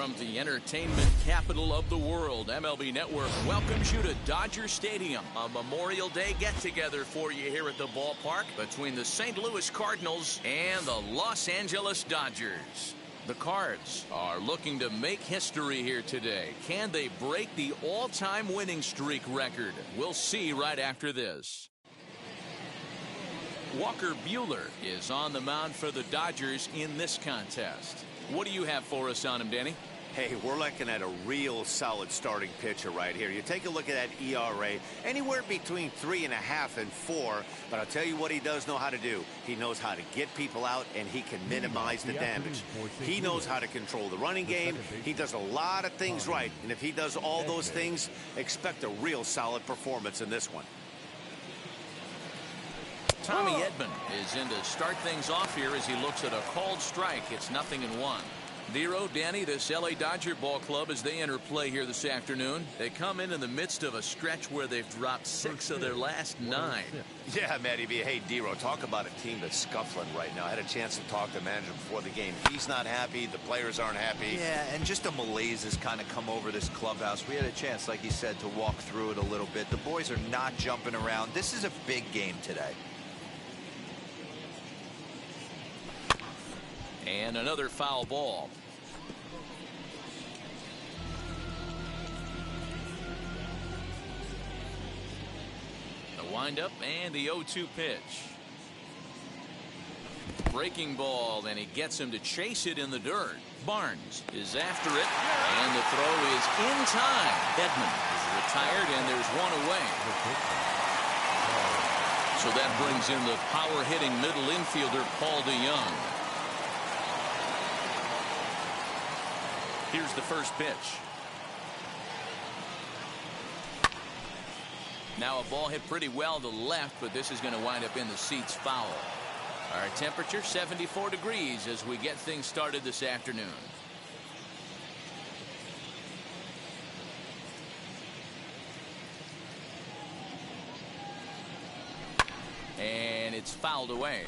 From the entertainment capital of the world, MLB Network welcomes you to Dodger Stadium. A Memorial Day get-together for you here at the ballpark between the St. Louis Cardinals and the Los Angeles Dodgers. The Cards are looking to make history here today. Can they break the all-time winning streak record? We'll see right after this. Walker Buehler is on the mound for the Dodgers in this contest. What do you have for us on him, Danny? Hey, we're looking at a real solid starting pitcher right here. You take a look at that ERA, anywhere between 3.5 and 4. But I'll tell you what he does know how to do. He knows how to get people out, and he can minimize the damage. He knows how to control the running game. He does a lot of things right. And if he does all those things, expect a real solid performance in this one. Tommy Edman is in to start things off here as he looks at a called strike. It's 0-1. Nero, Danny, this LA Dodger ball club as they enter play here this afternoon. They come in the midst of a stretch where they've dropped 6 of their last 9. Yeah, Matty B. Hey, Dero, talk about a team that's scuffling right now. I had a chance to talk to the manager before the game. He's not happy. The players aren't happy. Yeah, and just a malaise has kind of come over this clubhouse. We had a chance, like you said, to walk through it a little bit. The boys are not jumping around. This is a big game today. And another foul ball. The windup and the 0-2 pitch. Breaking ball, and he gets him to chase it in the dirt. Barnes is after it, and the throw is in time. Edman is retired, and there's one away. So that brings in the power-hitting middle infielder, Paul DeYoung. Here's the first pitch. Now a ball hit pretty well to left, but this is going to wind up in the seats foul. Our temperature 74 degrees as we get things started this afternoon. And it's fouled away.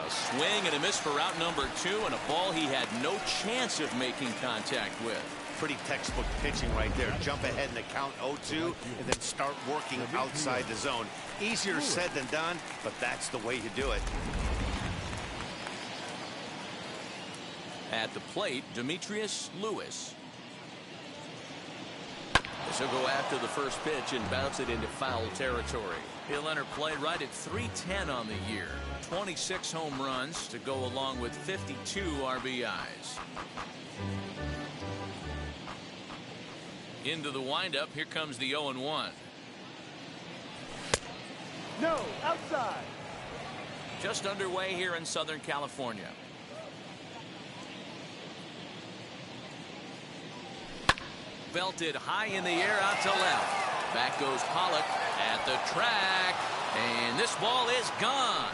Swing and a miss for route number 2, and a ball he had no chance of making contact with. Pretty textbook pitching right there. Jump ahead in the count 0-2 and then start working outside the zone. Easier said than done, but that's the way you do it. At the plate, Demetrius Lewis. This will go after the first pitch and bounce it into foul territory. He'll enter play right at .310 on the year. 26 home runs to go along with 52 RBIs. Into the windup. Here comes the 0-1. No, outside. Just underway here in Southern California. Belted high in the air out to left. Back goes Pollock at the track. And this ball is gone.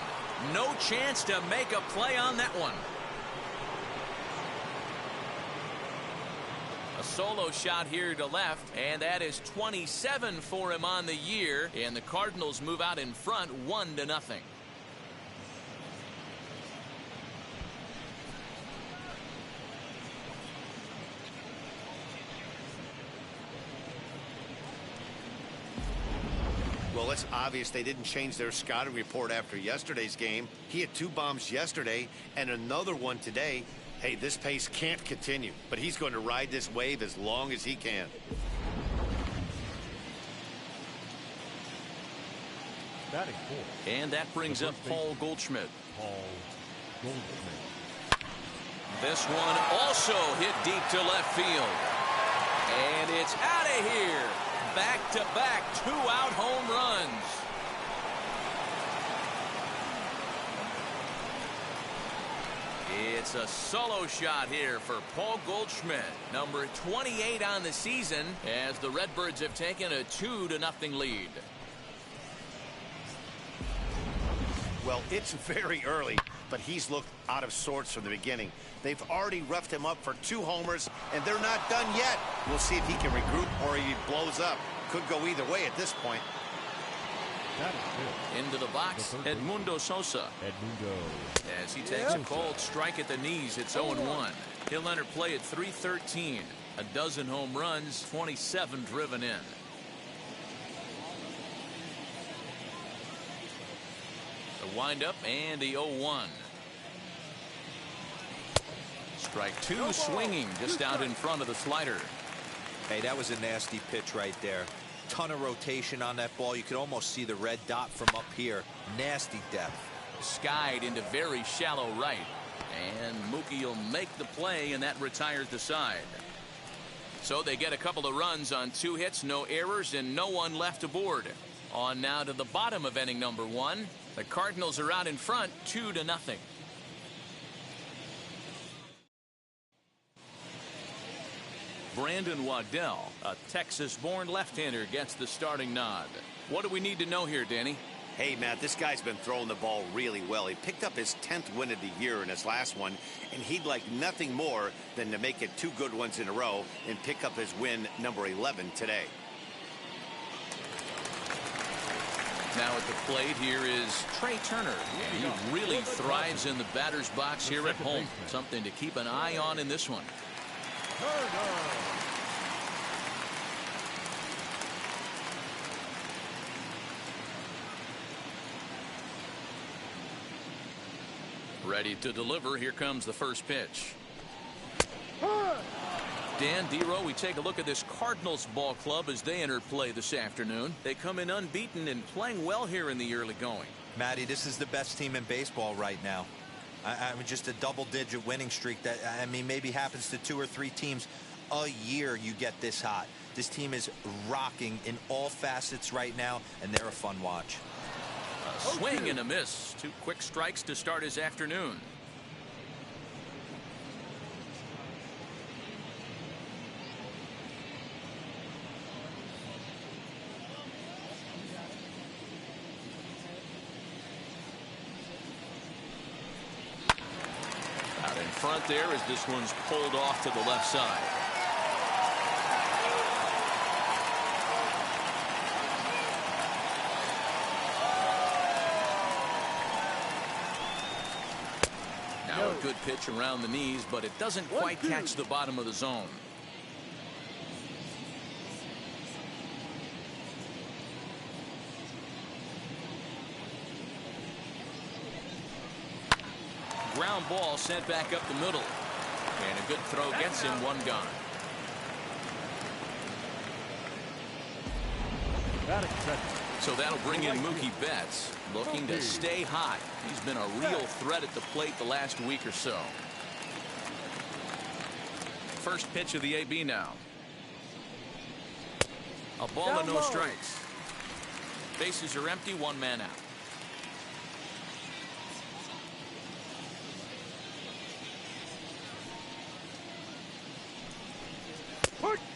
No chance to make a play on that one. A solo shot here to left, and that is 27 for him on the year, and the Cardinals move out in front 1-0. Well, it's obvious they didn't change their scouting report after yesterday's game. He had 2 bombs yesterday and another one today. Hey, this pace can't continue, but he's going to ride this wave as long as he can. And that brings up Paul Goldschmidt. This one also hit deep to left field. And it's out of here. Back-to-back 2-out home runs. It's a solo shot here for Paul Goldschmidt, number 28 on the season, as the Redbirds have taken a 2-0 lead. Well, it's very early, but he's looked out of sorts from the beginning. They've already roughed him up for 2 homers, and they're not done yet. We'll see if he can regroup or he blows up. Could go either way at this point. Into the box, Edmundo Sosa. As he takes a cold strike at the knees, it's 0-1. He'll enter play at .313. A dozen home runs, 27 driven in. The windup and the 0-1. Strike 2 swinging just out in front of the slider. Hey, that was a nasty pitch right there. Ton of rotation on that ball. You could almost see the red dot from up here. Nasty depth. Skied into very shallow right. And Mookie will make the play, and that retires the side. So they get a couple of runs on 2 hits, no errors, and no one left aboard. On now to the bottom of inning number 1. The Cardinals are out in front 2-0. Brandon Waddell, a Texas-born left-hander, gets the starting nod. What do we need to know here, Danny? Hey, Matt, this guy's been throwing the ball really well. He picked up his 10th win of the year in his last one, and he'd like nothing more than to make it 2 good ones in a row and pick up his win number 11 today. Now at the plate here is Trey Turner, and he really thrives in the batter's box here at home. Something to keep an eye on in this one. Ready to deliver. Here comes the first pitch. Dan Dero, we take a look at this Cardinals ball club as they enter play this afternoon. They come in unbeaten and playing well here in the early going. Matty, this is the best team in baseball right now. I mean, just a double-digit winning streak that, I mean, maybe happens to 2 or 3 teams a year. You get this hot. This team is rocking in all facets right now, and they're a fun watch. A swing and a miss. 2 quick strikes to start his afternoon. Out in front there as this one's pulled off to the left side. Now a good pitch around the knees, but it doesn't quite catch the bottom of the zone. Ground ball sent back up the middle. And a good throw gets him 1 gone. So that'll bring in Mookie Betts, looking to stay hot. He's been a real threat at the plate the last week or so. First pitch of the AB now. A ball and no strikes. Bases are empty, 1 man out.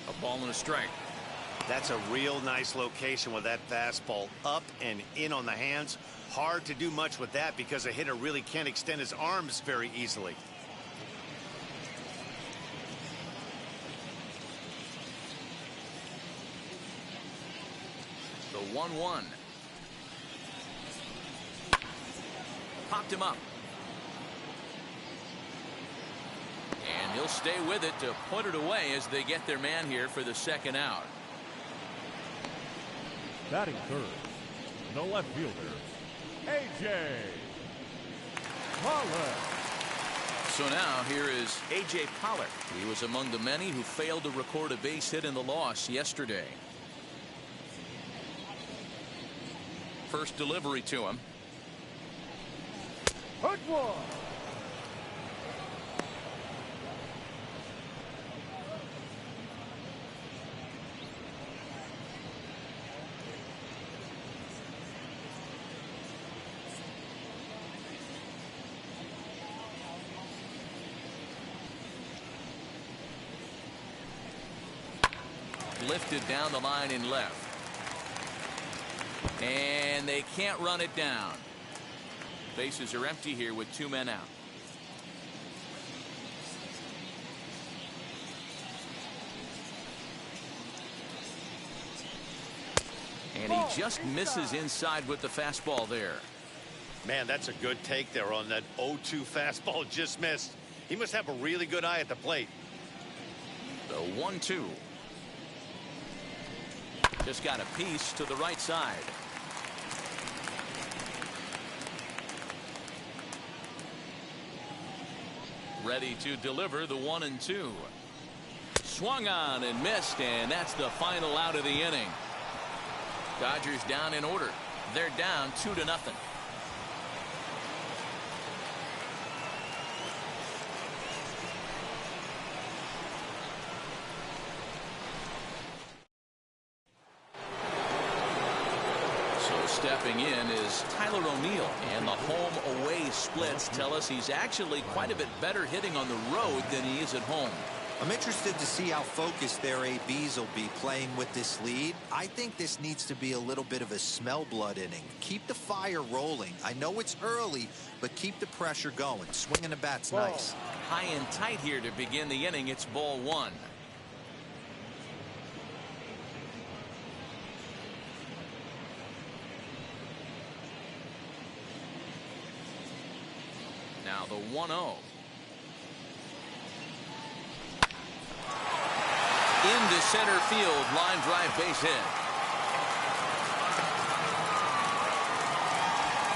A ball and a strike. That's a real nice location with that fastball up and in on the hands. Hard to do much with that because a hitter really can't extend his arms very easily. The 1-1. Popped him up. And he'll stay with it to put it away as they get their man here for the second out. Batting third, the left fielder, A.J. Pollard. So now here is A.J. Pollard. He was among the many who failed to record a base hit in the loss yesterday. First delivery to him. Hut one. Lifted down the line in left. And they can't run it down. Bases are empty here with 2 men out. And he just misses inside with the fastball there. Man, that's a good take there on that 0-2 fastball just missed. He must have a really good eye at the plate. The 1-2. Just got a piece to the right side. Ready to deliver the 1-2. Swung on and missed, and that's the final out of the inning. Dodgers down in order. They're down 2-0. So stepping in is Tyler O'Neill, and the home-away splits tell us he's actually quite a bit better hitting on the road than he is at home. I'm interested to see how focused their ABs will be playing with this lead. I think this needs to be a little bit of a smell blood inning. Keep the fire rolling. I know it's early, but keep the pressure going. Swinging the bat's nice. High and tight here to begin the inning. It's ball 1. Now the 1-0. Into center field, line drive, base hit.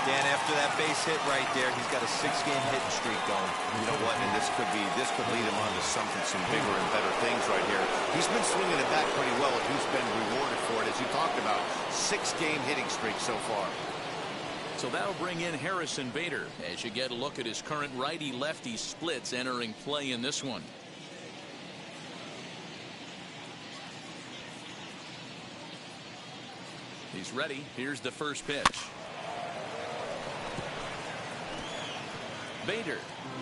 Dan, after that base hit right there, he's got a 6-game hitting streak going. You know what? And this could lead him on to something, some bigger and better things right here. He's been swinging it back pretty well, and he's been rewarded for it, as you talked about. 6-game hitting streak so far. So that'll bring in Harrison Bader as you get a look at his current righty-lefty splits entering play in this one. He's ready. Here's the first pitch. Bader,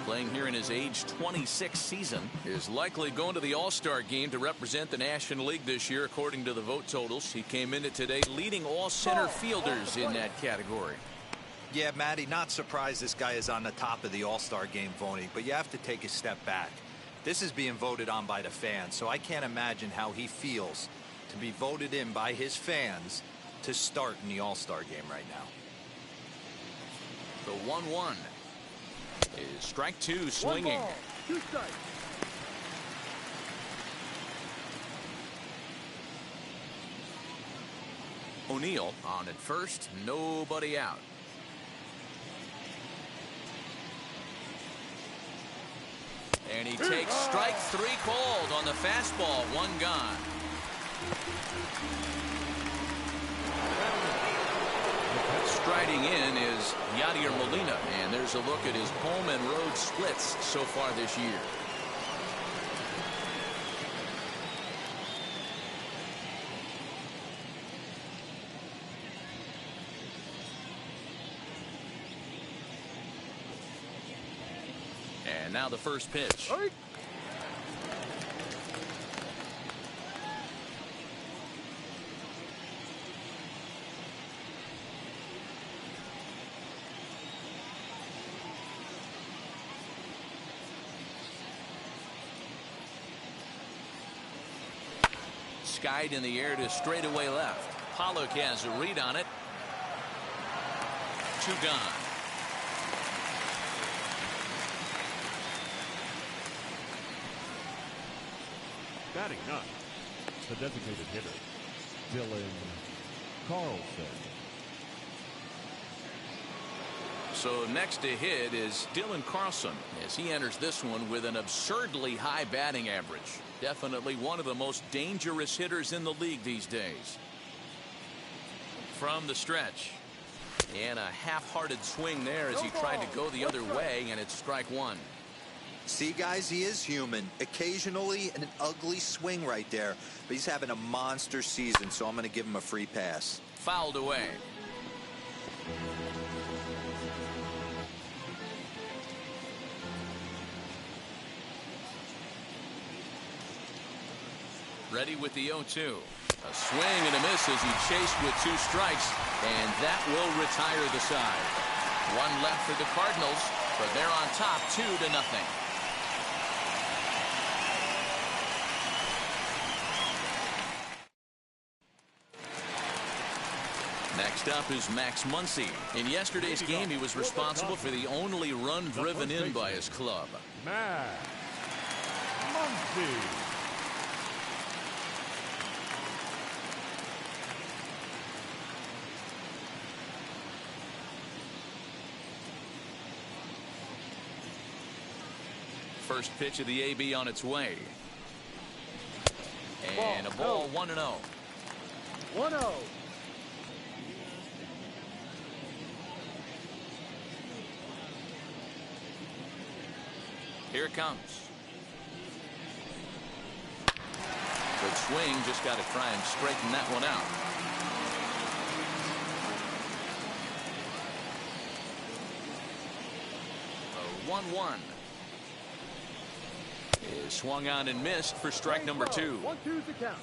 playing here in his age 26 season, is likely going to the All-Star game to represent the National League this year, according to the vote totals. He came into today leading all center fielders in that category. Yeah, Matty, not surprised this guy is on the top of the All-Star game voting, but you have to take a step back. This is being voted on by the fans, so I can't imagine how he feels to be voted in by his fans to start in the All-Star game right now. The 1-1 is strike 2, swinging. 1 ball, 2 strikes. O'Neill on at first, nobody out. And he takes strike 3 called on the fastball, 1 gone. Striding in is Yadier Molina, and there's a look at his home and road splits so far this year. And now the first pitch. Skied in the air to straightaway left. Pollock has a read on it. 2 gone. Batting ninth, the designated hitter, Dylan Carlson. So next to hit is Dylan Carlson as he enters this one with an absurdly high batting average. Definitely one of the most dangerous hitters in the league these days. From the stretch. And a half-hearted swing there as he tried to go the other way, and it's strike 1. See, guys, he is human. Occasionally an ugly swing right there, but he's having a monster season, so I'm going to give him a free pass. Fouled away. Ready with the 0-2. A swing and a miss as he chased with 2 strikes, and that will retire the side. One left for the Cardinals, but they're on top 2-0. Next up is Max Muncy. In yesterday's game, he was responsible for the only run driven in by his club. Max Muncy. First pitch of the AB on its way. And a ball 1-0. 1-0. Here it comes. Good swing, just got to try and straighten that one out. A 1-1. Is swung on and missed for strike number 2. 1-2 to count.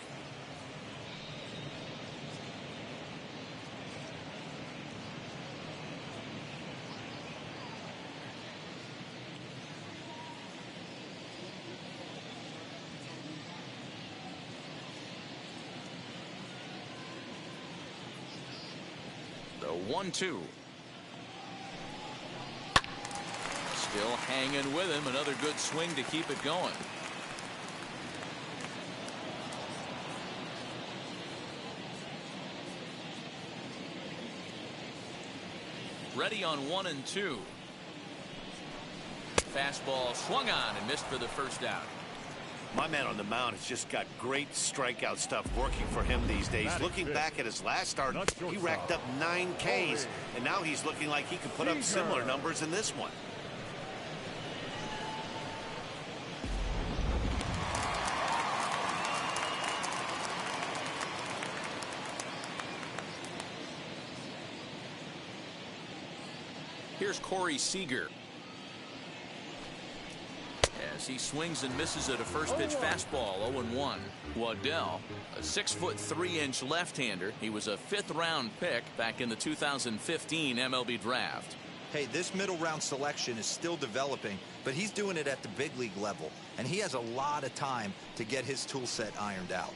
The 1-2. Still hanging with him. Another good swing to keep it going. Ready on 1-2. Fastball swung on and missed for the first out. My man on the mound has just got great strikeout stuff working for him these days. Looking back at his last start, he racked up 9 Ks, and now he's looking like he could put up similar numbers in this one. Here's Corey Seager. As he swings and misses at a first pitch fastball. 0-1. Waddell, a 6'3" left-hander. He was a 5th round pick back in the 2015 MLB draft. Hey, this middle round selection is still developing, but he's doing it at the big league level, and he has a lot of time to get his tool set ironed out.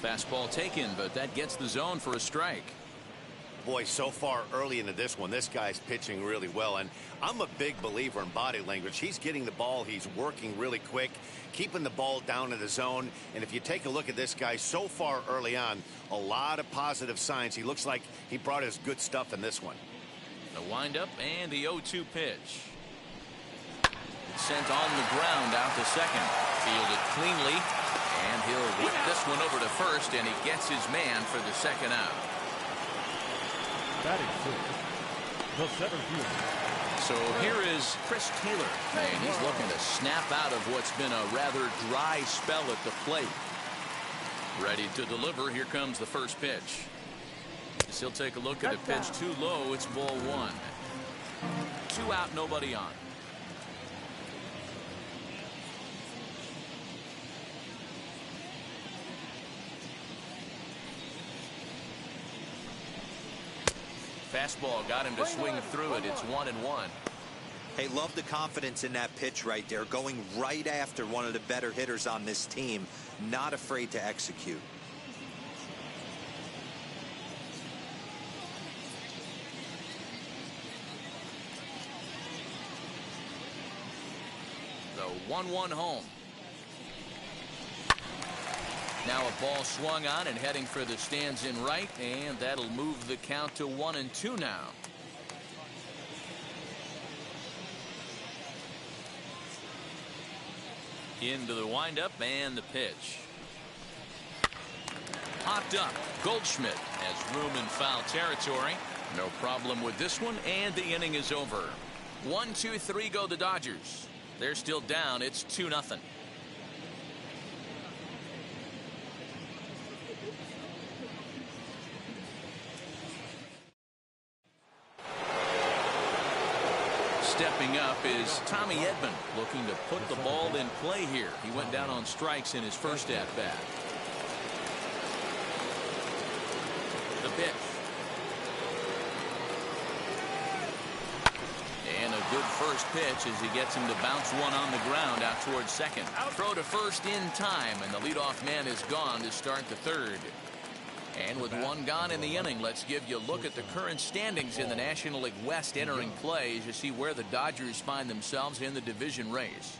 Fastball taken, but that gets the zone for a strike. Boy, so far early into this one, this guy's pitching really well, and I'm a big believer in body language. He's getting the ball, he's working really quick, keeping the ball down in the zone, and if you take a look at this guy so far early on, a lot of positive signs. He looks like he brought his good stuff in this one. The windup and the 0-2 pitch. It's sent on the ground out to second. Fielded cleanly, and he'll whip this one over to first, and he gets his man for the second out. Batting first, the 7th fielder. So here is Chris Taylor, and he's looking to snap out of what's been a rather dry spell at the plate. Ready to deliver. Here comes the first pitch. As he'll take a look at a pitch too low. It's ball 1. 2 out, nobody on. Fastball got him to swing through it. It's 1-1. Hey, love the confidence in that pitch right there, going right after one of the better hitters on this team, not afraid to execute. The 1-1 home. Now a ball swung on and heading for the stands in right, and that'll move the count to 1-2 now. Into the windup and the pitch. Popped up. Goldschmidt has room in foul territory. No problem with this one, and the inning is over. 1-2-3 go the Dodgers. They're still down. It's 2-0. Stepping up is Tommy Edman, looking to put the ball in play here. He went down on strikes in his first at-bat. The pitch. good first pitch as he gets him to bounce one on the ground out towards second. Throw to first in time, and the leadoff man is gone to start the third. And with one gone in the inning, let's give you a look at the current standings in the National League West entering play as you see where the Dodgers find themselves in the division race.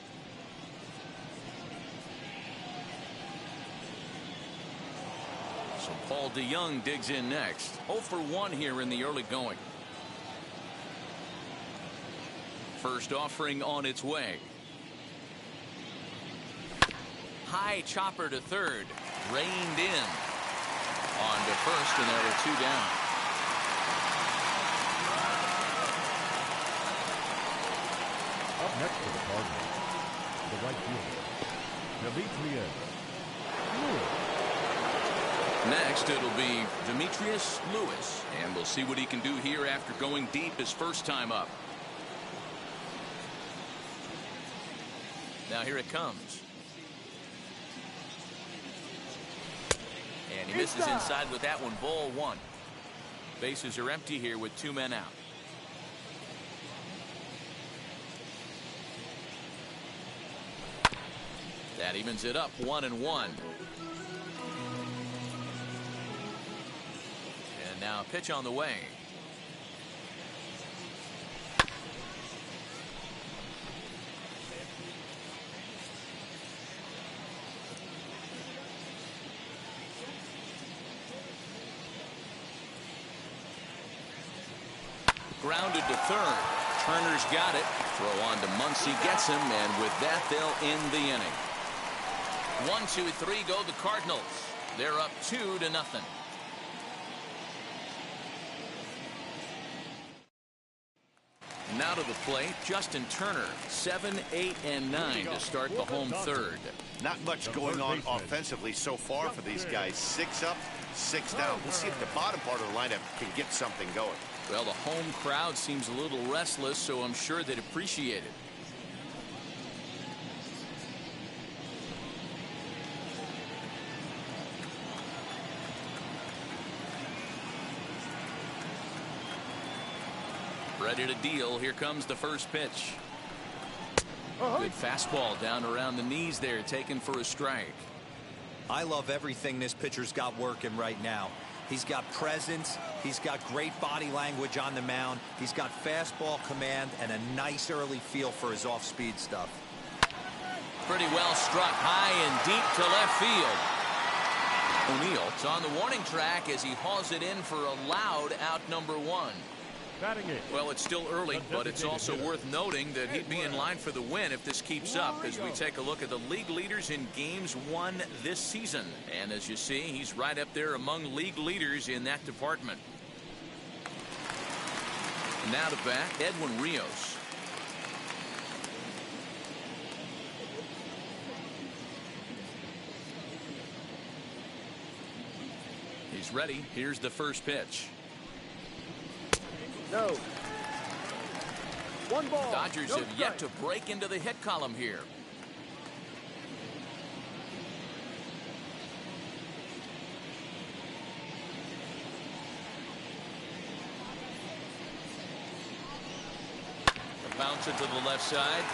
So Paul DeYoung digs in next. 0 for 1 here in the early going. First offering on its way. High chopper to third. Reined in. On to first, and there are 2 down. Up next for the Cardinals, the right fielder, Demetrius Lewis. Next, it'll be Demetrius Lewis, and we'll see what he can do here after going deep his first time up. Now here it comes. And he misses inside with that one. Ball 1. Bases are empty here with 2 men out. That evens it up 1-1. And now a pitch on the way. Grounded to third. Turner's got it. Throw on to Muncy, gets him, and with that they'll end the inning. 1, 2, 3 go the Cardinals. They're up 2-0. Now to the plate, Justin Turner. 7, 8, and 9 to start the home third. Not much going on offensively so far for these guys. 6 up, 6 down. We'll see if the bottom part of the lineup can get something going. Well, the home crowd seems a little restless, so I'm sure they'd appreciate it. Ready to deal. Here comes the first pitch. Good fastball down around the knees there, taken for a strike. I love everything this pitcher's got working right now. He's got presence. He's got great body language on the mound. He's got fastball command and a nice early feel for his off-speed stuff. Pretty well struck high and deep to left field. O'Neal is on the warning track as he hauls it in for a loud out number 1. Well, it's still early, but it's also worth noting that he'd be in line for the win if this keeps up as we take a look at the league leaders in games won this season. And as you see, he's right up there among league leaders in that department. Now to bat, Edwin Rios. He's ready. Here's the first pitch. No. 1 ball. Dodgers have yet to break into the hit column here. Bounce it to the left side.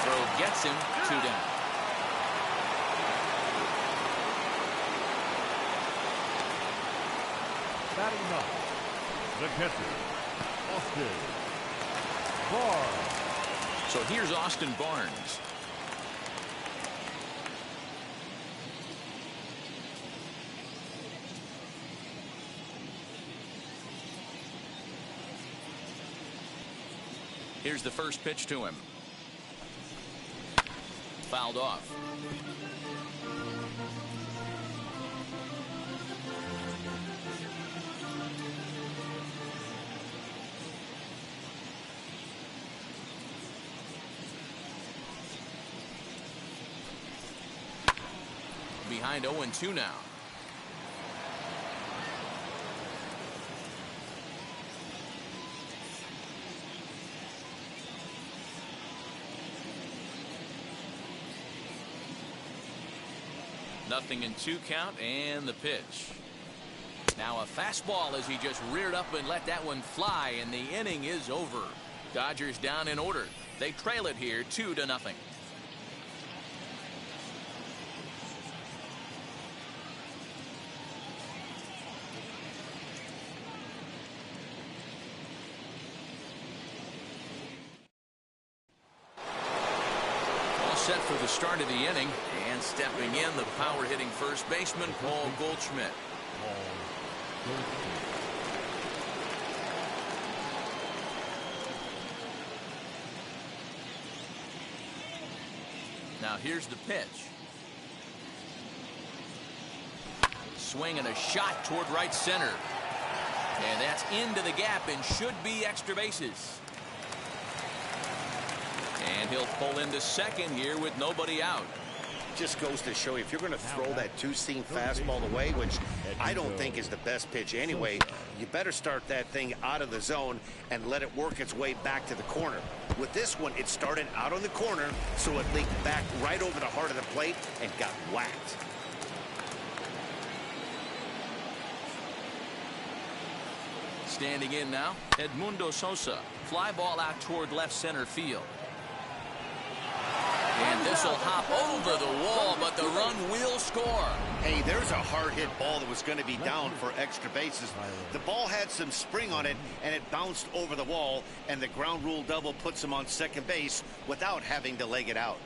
Throw gets him. 2 down. Batting up, the catcher, Austin Barnes. So here's Austin Barnes. Here's the first pitch to him. Fouled off. Behind 0-2 now. Nothing in 2 count, and the pitch. Now a fastball as he just reared up and let that one fly, and the inning is over. Dodgers down in order. They trail it here 2-0. All set for the start of the inning, and stepping in, the power hitting first baseman Paul Goldschmidt. Now here's the pitch. Swing and a shot toward right center. And that's into the gap and should be extra bases. And he'll pull into second here with nobody out. Just goes to show you, if you're going to throw that two-seam fastball away, which I don't think is the best pitch anyway, you better start that thing out of the zone and let it work its way back to the corner. With this one, it started out on the corner, so it leaked back right over the heart of the plate and got whacked. Standing in now, Edmundo Sosa. Fly ball out toward left center field. And this will hop over the wall, but the run will score. Hey, there's a hard hit ball that was going to be down for extra bases. The ball had some spring on it, and it bounced over the wall, and the ground rule double puts him on second base without having to leg it out.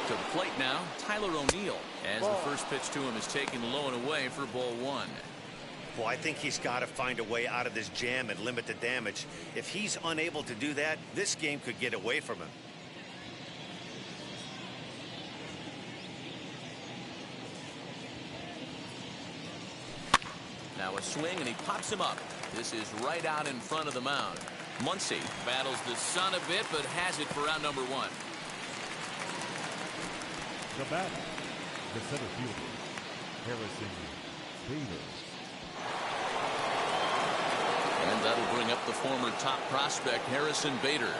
To the plate now, Tyler O'Neill, as the first pitch to him is taken low and away for ball one. Well, I think he's got to find a way out of this jam and limit the damage. If he's unable to do that, this game could get away from him. Now a swing, and he pops him up. This is right out in front of the mound. Muncy battles the sun a bit, but has it for out number one. The batter, the center fielder, Harrison Bader. And that'll bring up the former top prospect, Harrison Bader.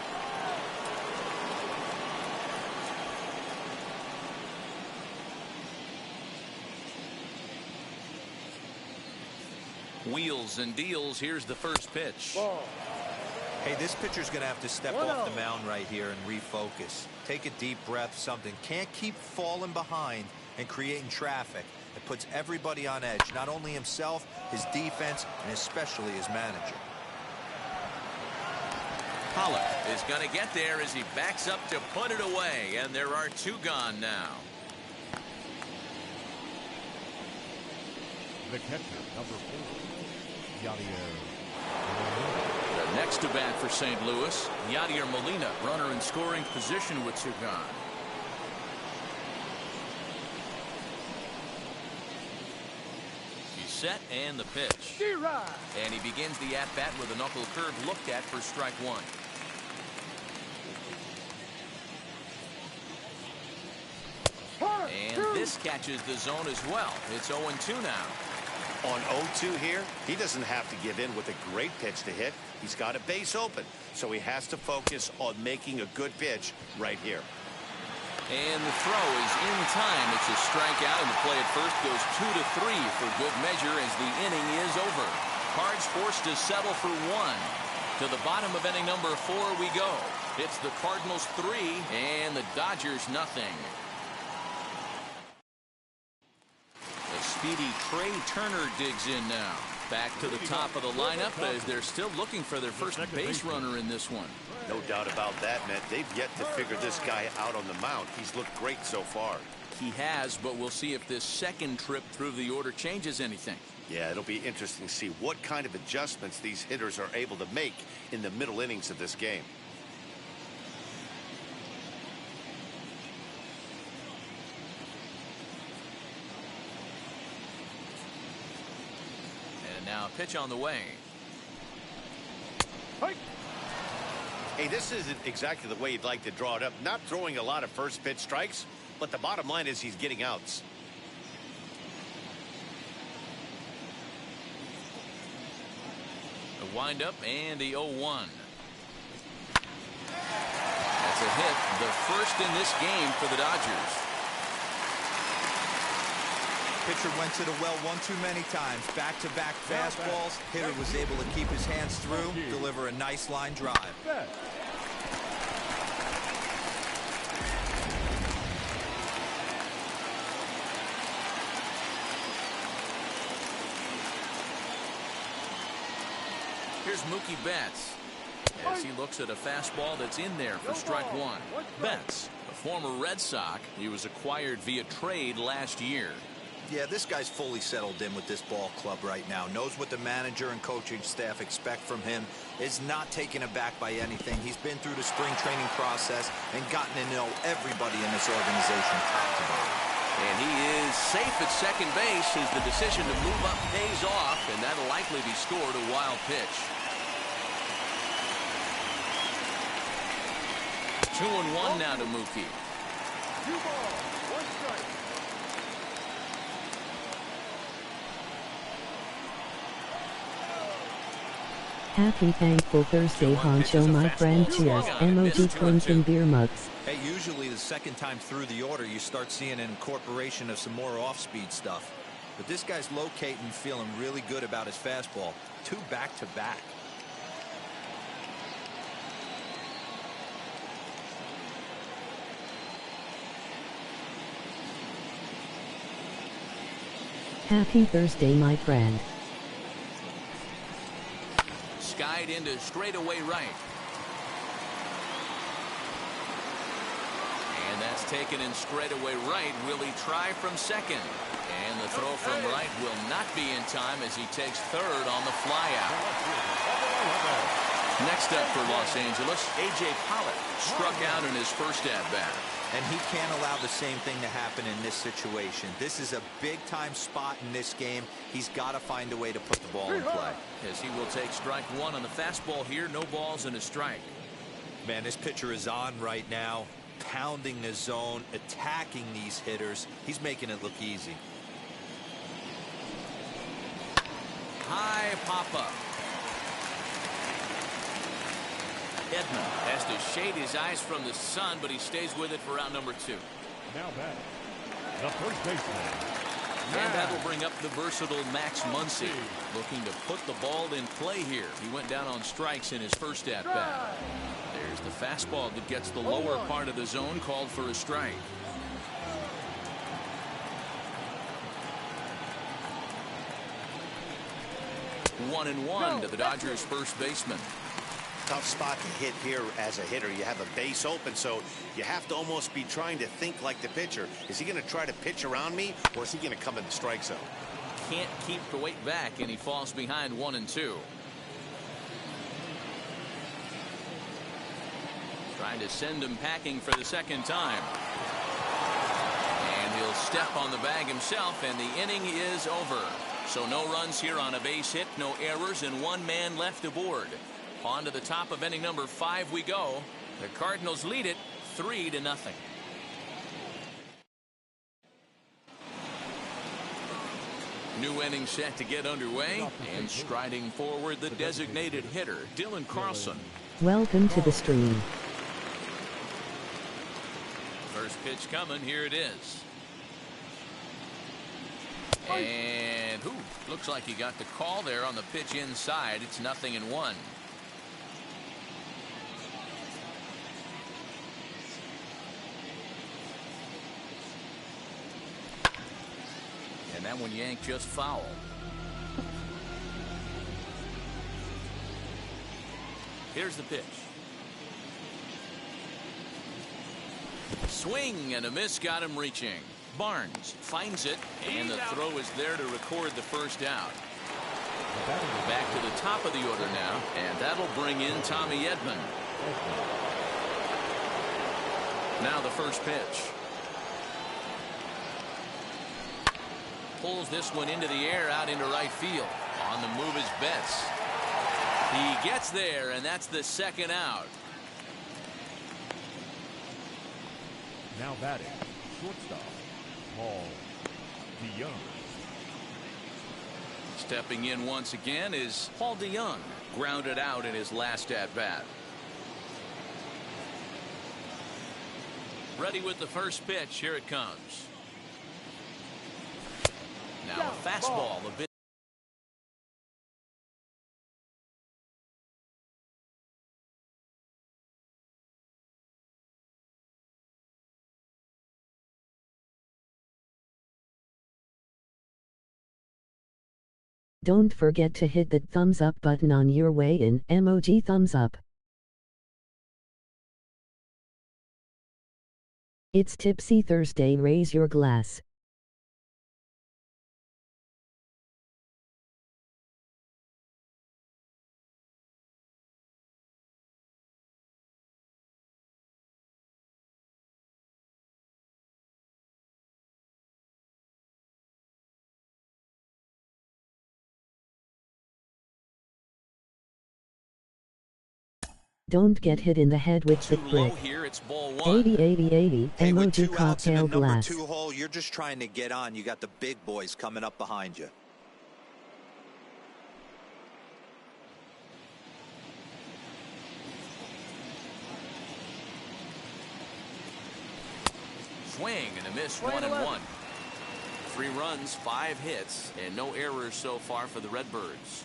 Wheels and deals. Here's the first pitch. Hey, this pitcher's going to have to step off the mound right here and refocus. Take a deep breath, something. Can't keep falling behind and creating traffic. It puts everybody on edge, not only himself, his defense, and especially his manager. Pollock is going to get there as he backs up to put it away, and there are two gone now. The catcher, number 4, Yadier. The next to bat for St. Louis, Yadier Molina, runner in scoring position with two gone. He's set, and the pitch. And he begins the at-bat with a knuckle curve looked at for strike one. And this catches the zone as well. It's 0-2 now. On 0-2 here, he doesn't have to give in with a great pitch to hit. He's got a base open, so he has to focus on making a good pitch right here. And the throw is in time. It's a strikeout, and the play at first goes 2-3 for good measure as the inning is over. Cards forced to settle for one. To the bottom of inning number 4 we go. It's the Cardinals 3 and the Dodgers nothing. The speedy Trey Turner digs in now. Back to the top of the lineup as they're still looking for their first base runner in this one. No doubt about that, man. They've yet to figure this guy out on the mound. He's looked great so far. He has, but we'll see if this second trip through the order changes anything. Yeah, it'll be interesting to see what kind of adjustments these hitters are able to make in the middle innings of this game. And now a pitch on the way. Hey, this isn't exactly the way you'd like to draw it up. Not throwing a lot of first pitch strikes, but the bottom line is he's getting outs. A windup and the 0-1. That's a hit, the first in this game for the Dodgers. Pitcher went to the well one too many times. Back-to-back fastballs. Hitter was able to keep his hands through, deliver a nice line drive. Here's Mookie Betts as he looks at a fastball that's in there for strike one. Betts, a former Red Sox, he was acquired via trade last year. Yeah, this guy's fully settled in with this ball club right now. Knows what the manager and coaching staff expect from him. Is not taken aback by anything. He's been through the spring training process and gotten to know everybody in this organization top to bottom. And he is safe at second base as the decision to move up pays off, and that'll likely be scored a wild pitch. 2-1 now to Mookie. 2 balls, 1 strike. Happy Thankful Thursday, Honcho, my friend. Cheers. MLB Clinton beer mugs. Hey, usually the second time through the order, you start seeing an incorporation of some more off-speed stuff. But this guy's locating, feeling really good about his fastball. 2 back-to-back. Happy Thursday, my friend. Skied into straightaway right. And that's taken in straightaway right. Will he try from second? And the throw from right will not be in time as he takes third on the flyout. Next up for Los Angeles, A.J. Pollock struck out in his first at-bat. And he can't allow the same thing to happen in this situation. This is a big-time spot in this game. He's got to find a way to put the ball in play. As he will take strike one on the fastball here. No balls and a strike. Man, this pitcher is on right now, pounding the zone, attacking these hitters. He's making it look easy. High pop-up. Edman has to shade his eyes from the sun, but he stays with it for out number 2. Now back, the first baseman. And that'll bring up the versatile Max Muncy, looking to put the ball in play here. He went down on strikes in his first at-bat. There's the fastball that gets the lower part of the zone, called for a strike. One and one to the Dodgers' first baseman. Tough spot to hit here as a hitter. You have a base open, so you have to almost be trying to think like the pitcher. Is he going to try to pitch around me, or is he going to come in the strike zone? Can't keep the weight back, and he falls behind 1 and 2. Trying to send him packing for the second time. And he'll step on the bag himself, and the inning is over. So no runs here on a base hit, no errors, and 1 man left aboard. On to the top of inning number 5 we go. The Cardinals lead it 3-0. New inning set to get underway, and striding forward the designated hitter, Dylan Carlson. Welcome to the stream. First pitch coming, here it is. And looks like he got the call there on the pitch inside. It's 0-1. And that one yanked just foul. Here's the pitch. Swing and a miss, got him reaching. Barnes finds it, and the throw is there to record the first out. Back to the top of the order now, and that'll bring in Tommy Edman. Now the first pitch. Pulls this one into the air out into right field. On the move is Betts. He gets there, and that's the second out. Now batting, shortstop, Paul DeYoung. Stepping in once again is Paul DeYoung, grounded out in his last at bat. Ready with the first pitch. Here it comes. Now a fastball, a bit. Don't forget to hit that thumbs up button on your way in. Emoji thumbs up. It's Tipsy Thursday. Raise your glass. Don't get hit in the head with the brick. Here, it's ball 1. 80-80-80. Hey, with Emoji 2 outs in the cocktail number glass. 2 hole, you're just trying to get on. You got the big boys coming up behind you. Swing and a miss. 1-1. 3 runs, 5 hits, and no errors so far for the Redbirds.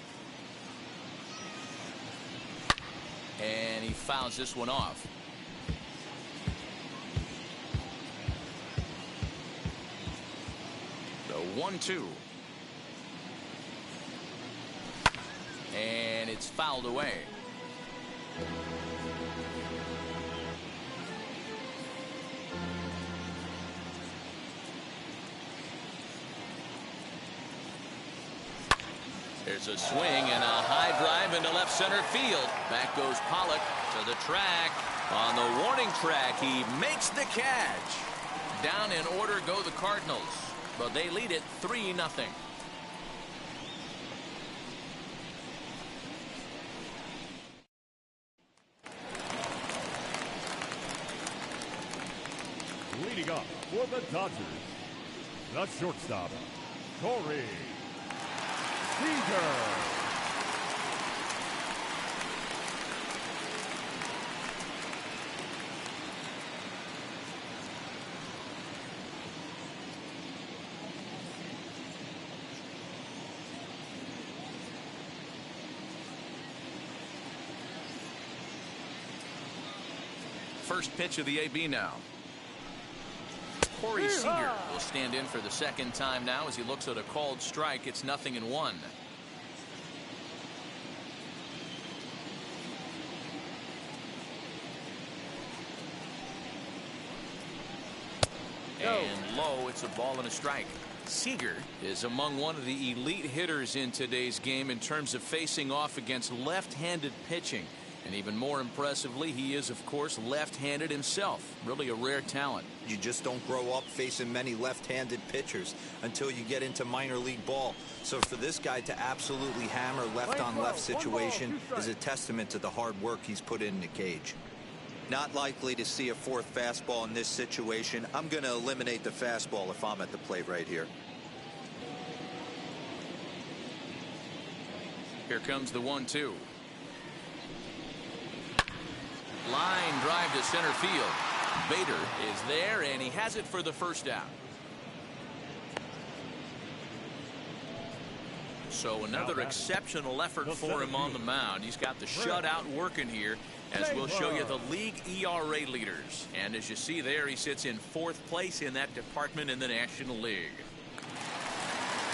And he fouls this one off. The 1-2. And it's fouled away. There's a swing and a high drive into left center field. Back goes Pollock to the track. On the warning track, he makes the catch. Down in order go the Cardinals, but they lead it 3-0. Leading up for the Dodgers, the shortstop, Corey Seager. First pitch of the AB now. Corey Seager will stand in for the second time now as he looks at a called strike. It's 0-1. And low, it's a ball and a strike. Seager is among one of the elite hitters in today's game in terms of facing off against left-handed pitching. And even more impressively, he is, of course, left-handed himself. Really a rare talent. You just don't grow up facing many left-handed pitchers until you get into minor league ball. So for this guy to absolutely hammer left-on-left situation is a testament to the hard work he's put in the cage. Not likely to see a fourth fastball in this situation. I'm going to eliminate the fastball if I'm at the plate right here. Here comes the 1-2. Line drive to center field. Bader is there, and he has it for the first out. So another exceptional effort for him on the mound. He's got the shutout working here, as we'll show you the league ERA leaders. And as you see there, he sits in 4th place in that department in the National League.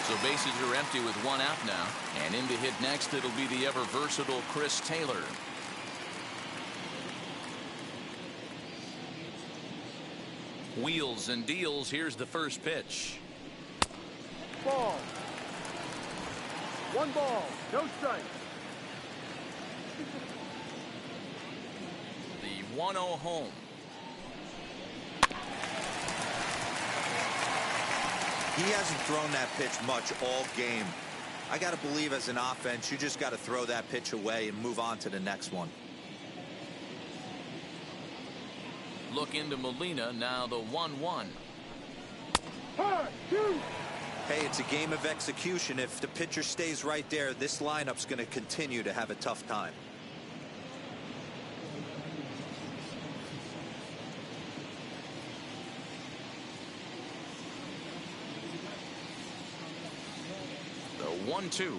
So bases are empty with 1 out now. And in to hit next, it'll be the ever versatile Chris Taylor. Wheels and deals. Here's the first pitch. Ball. 1 ball, no strike. The 1-0 home. He hasn't thrown that pitch much all game. I got to believe as an offense, you just got to throw that pitch away and move on to the next one. Look into Molina, now the 1-1. Hey, it's a game of execution. If the pitcher stays right there, this lineup's going to continue to have a tough time. 1-2.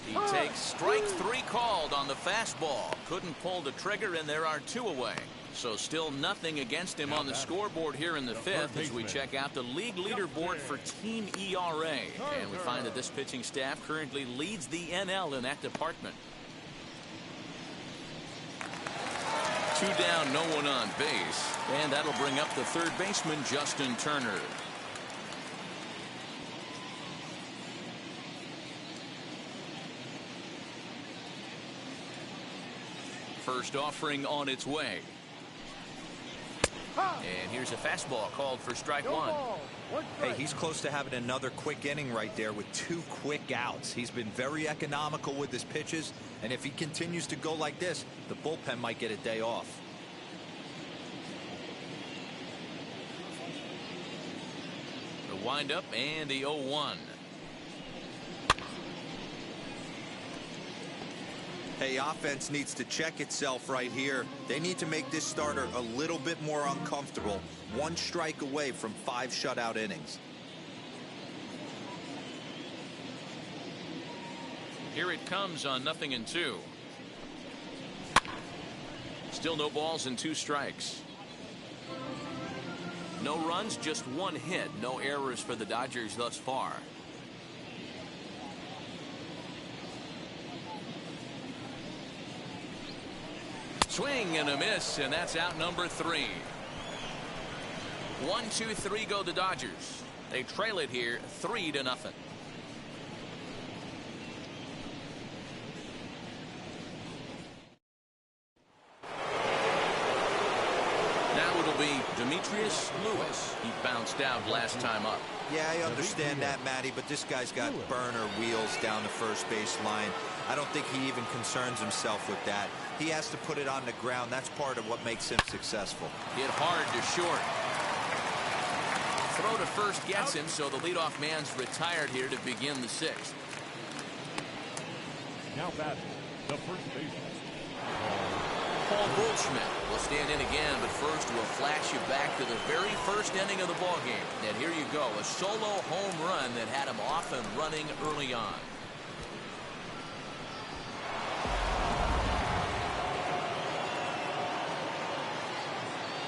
He takes strike 3 called on the fastball. Couldn't pull the trigger, and there are 2 away. So still nothing against him on the scoreboard here in the 5th as we check out the league leaderboard for team ERA. And we find that this pitching staff currently leads the NL in that department. 2 down, no one on base. And that'll bring up the third baseman, Justin Turner. First offering on its way. And here's a fastball called for strike 1. Hey, he's close to having another quick inning right there with 2 quick outs. He's been very economical with his pitches, and if he continues to go like this, the bullpen might get a day off. The windup and the 0-1. Hey, offense needs to check itself right here. They need to make this starter a little bit more uncomfortable. 1 strike away from 5 shutout innings. Here it comes on 0-2. Still no balls and 2 strikes. No runs, just 1 hit. No errors for the Dodgers thus far. Swing and a miss, and that's out number 3. 1-2-3 go the Dodgers. They trail it here 3-0. Now it'll be Demetrius Lewis. He bounced out last time up. Yeah, I understand that, Matty, but this guy's got burner wheels down the first base line. I don't think he even concerns himself with that. He has to put it on the ground. That's part of what makes him successful. Hit hard to short. Throw to first gets him, so the leadoff man's retired here to begin the 6th. Now batting, the first baseman, Paul Goldschmidt will stand in again, but first we'll flash you back to the very first inning of the ballgame. And here you go, a solo home run that had him off and running early on.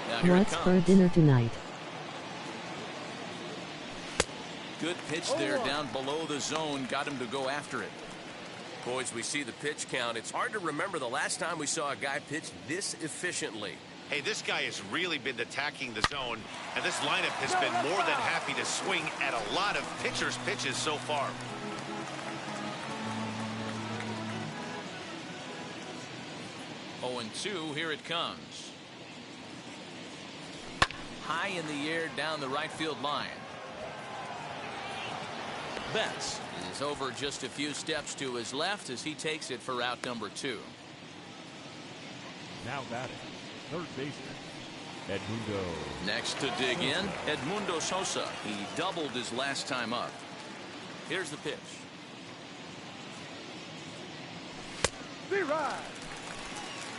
Now here What's it for comes. dinner tonight? Good pitch there down below the zone. Got him to go after it. Boys, we see the pitch count. It's hard to remember the last time we saw a guy pitch this efficiently. Hey, this guy has really been attacking the zone, and this lineup has been more than happy to swing at a lot of pitchers' pitches so far. Oh, and 2, here it comes. High in the air down the right field line. Betts is over just a few steps to his left as he takes it for out number 2. now batting, third baseman, Edmundo. Next to dig in, Edmundo Sosa. He doubled his last time up. Here's the pitch.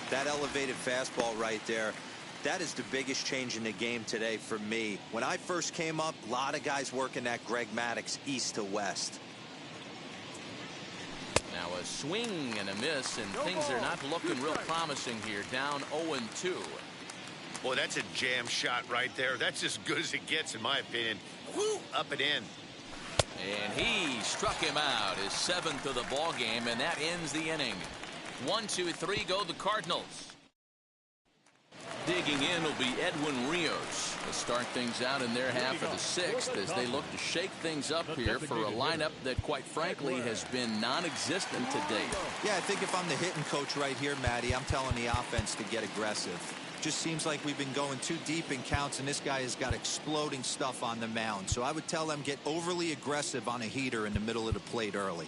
That elevated fastball right there, that is the biggest change in the game today for me. When I first came up, a lot of guys working that Greg Maddux east to west. Now a swing and a miss, and things are not looking real promising here. Down 0-2. Boy, that's a jam shot right there. That's as good as it gets, in my opinion. Woo, up and in. And he struck him out, his 7th of the ball game, and that ends the inning. 1-2-3 go the Cardinals. Digging in will be Edwin Rios to start things out in their half of the 6th as they look to shake things up here for a lineup that, quite frankly, has been non-existent to date. Yeah, I think if I'm the hitting coach right here, Matty, I'm telling the offense to get aggressive. Just seems like we've been going too deep in counts, and this guy has got exploding stuff on the mound. So I would tell them get overly aggressive on a heater in the middle of the plate early.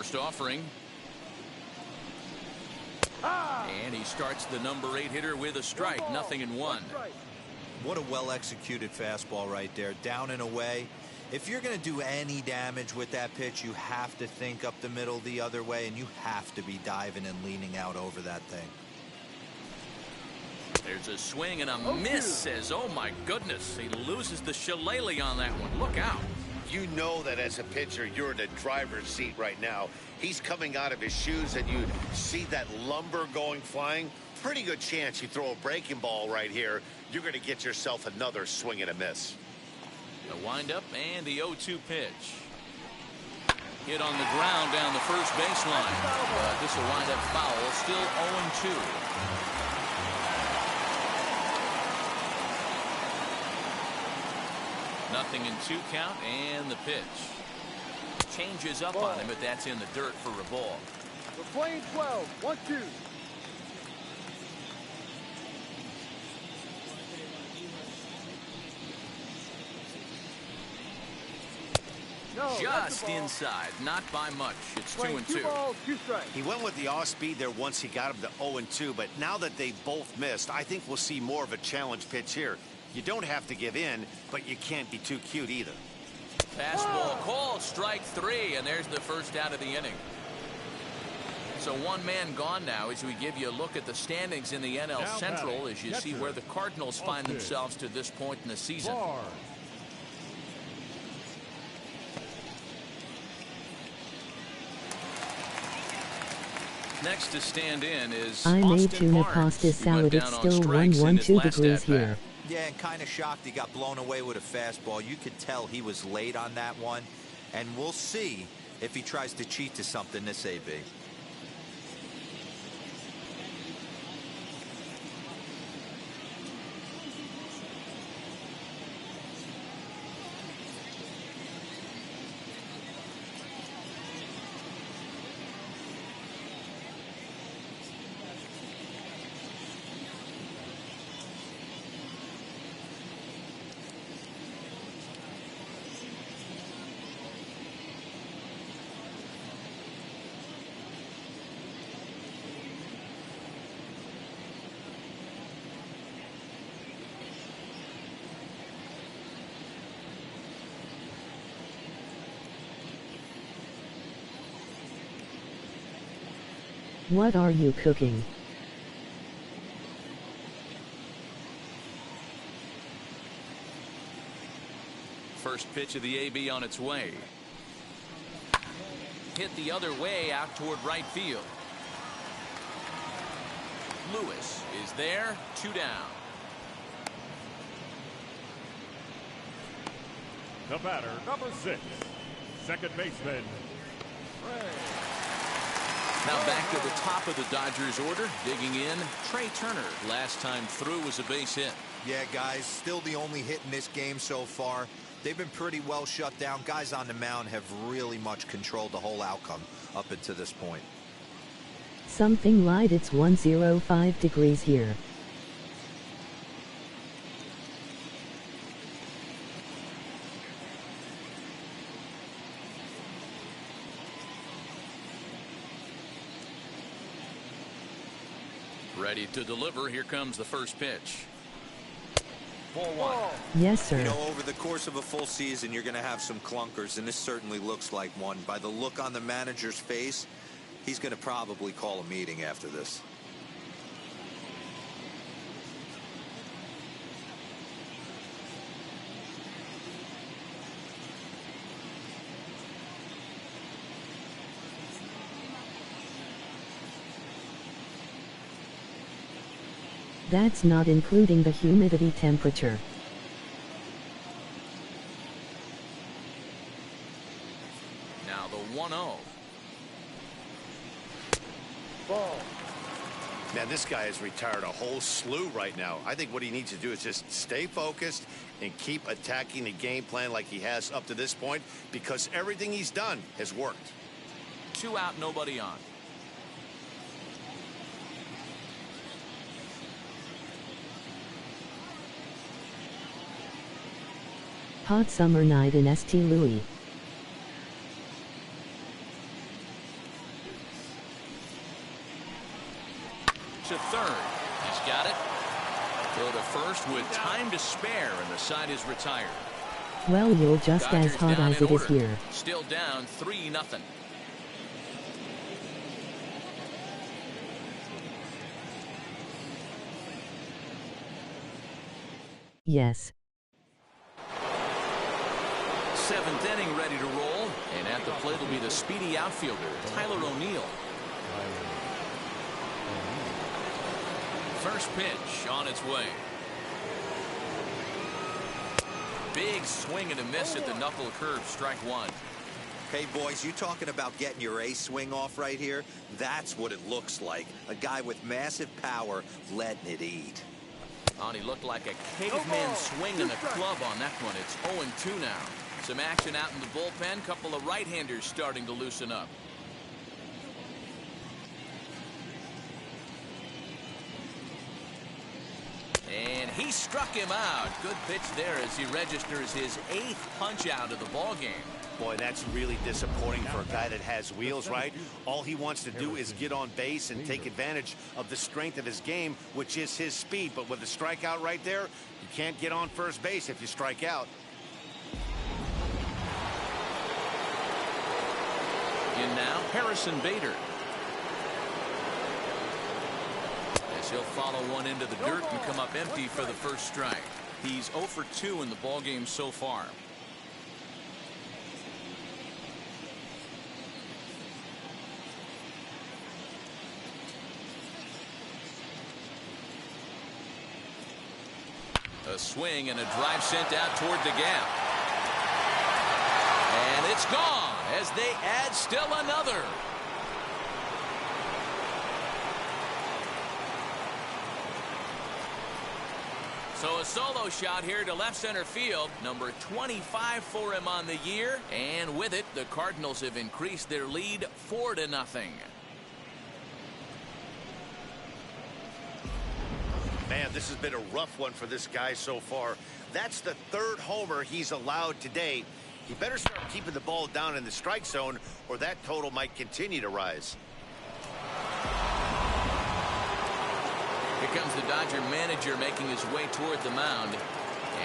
first offering. And he starts the number 8 hitter with a strike. 0-1. What a well-executed fastball right there. Down and away. If you're going to do any damage with that pitch, you have to think up the middle the other way, and you have to be diving and leaning out over that thing. There's a swing and a miss. Says, oh my goodness, he loses the shillelagh on that one. Look out. You know that as a pitcher, you're in the driver's seat right now. He's coming out of his shoes and you see that lumber going flying. Pretty good chance you throw a breaking ball right here. You're going to get yourself another swing and a miss. The windup and the 0-2 pitch. Hit on the ground down the first baseline. This will wind up foul. Still 0-2. Nothing in 2 count, and the pitch changes up on him, but that's in the dirt for a ball. We're playing 12, 1-2. Just inside, not by much. It's 2-2. 2 balls, 2 strikes. He went with the off speed there once he got him to 0-2, but now that they both missed, I think we'll see more of a challenge pitch here. You don't have to give in, but you can't be too cute either. Fastball called, strike 3, and there's the first out of the inning. So one man gone now as we give you a look at the standings in the NL Central as you see where the Cardinals find themselves to this point in the season. Next to stand in is I made Austin tuna Barnes, pasta who salad. went It's down on still strikes in his 112 last degrees at-bat. here. Yeah, and kind of shocked he got blown away with a fastball. You could tell he was late on that one, and we'll see if he tries to cheat to something this AB. What are you cooking? First pitch of the AB on its way. Hit the other way out toward right field. Lewis is there, 2 down. The batter, number 6, second baseman, Ray. Now back to the top of the Dodgers order, digging in, Trey Turner. Last time through was a base hit. Yeah, guys, still the only hit in this game so far. They've been pretty well shut down. Guys on the mound have really much controlled the whole outcome up until this point. Something light. It's 105 degrees here. Ready to deliver. Here comes the first pitch. Ball 1. Yes, sir. You know, over the course of a full season, you're going to have some clunkers, and this certainly looks like one. By the look on the manager's face, he's going to probably call a meeting after this. That's not including the humidity temperature. Now the 1-0. Ball. Man, this guy has retired a whole slew right now. I think what he needs to do is just stay focused and keep attacking the game plan like he has up to this point, because everything he's done has worked. 2 out, nobody on. Hot summer night in St. Louis. to third. He's got it. Throw to first with time to spare, and the side is retired. Well, you're just Dodgers as hot down as in it is order. here. Still down 3-0. Yes. Seventh inning ready to roll, and at the plate will be the speedy outfielder, Tyler O'Neill. First pitch on its way. Big swing and a miss at the knuckle curve, strike one. Hey, boys, you talking about getting your A swing off right here? That's what it looks like. A guy with massive power letting it eat. Oh, he looked like a caveman swinging a club on that one. It's 0-2 now. Some action out in the bullpen. Couple of right-handers starting to loosen up. And he struck him out. Good pitch there as he registers his 8th punch out of the ball game. Boy, that's really disappointing for a guy that has wheels, right? All he wants to do is get on base and take advantage of the strength of his game, which is his speed. But with the strikeout right there, you can't get on first base if you strike out. In now, Harrison Bader. As he'll follow one into the dirt and come up empty for the first strike. He's 0 for 2 in the ball game so far. A swing and a drive sent out toward the gap. And it's gone as they add still another. So a solo shot here to left center field. Number 25 for him on the year. And with it, the Cardinals have increased their lead 4-0. Man, this has been a rough one for this guy so far. That's the 3rd homer he's allowed today. He better start keeping the ball down in the strike zone, or that total might continue to rise. Here comes the Dodger manager making his way toward the mound.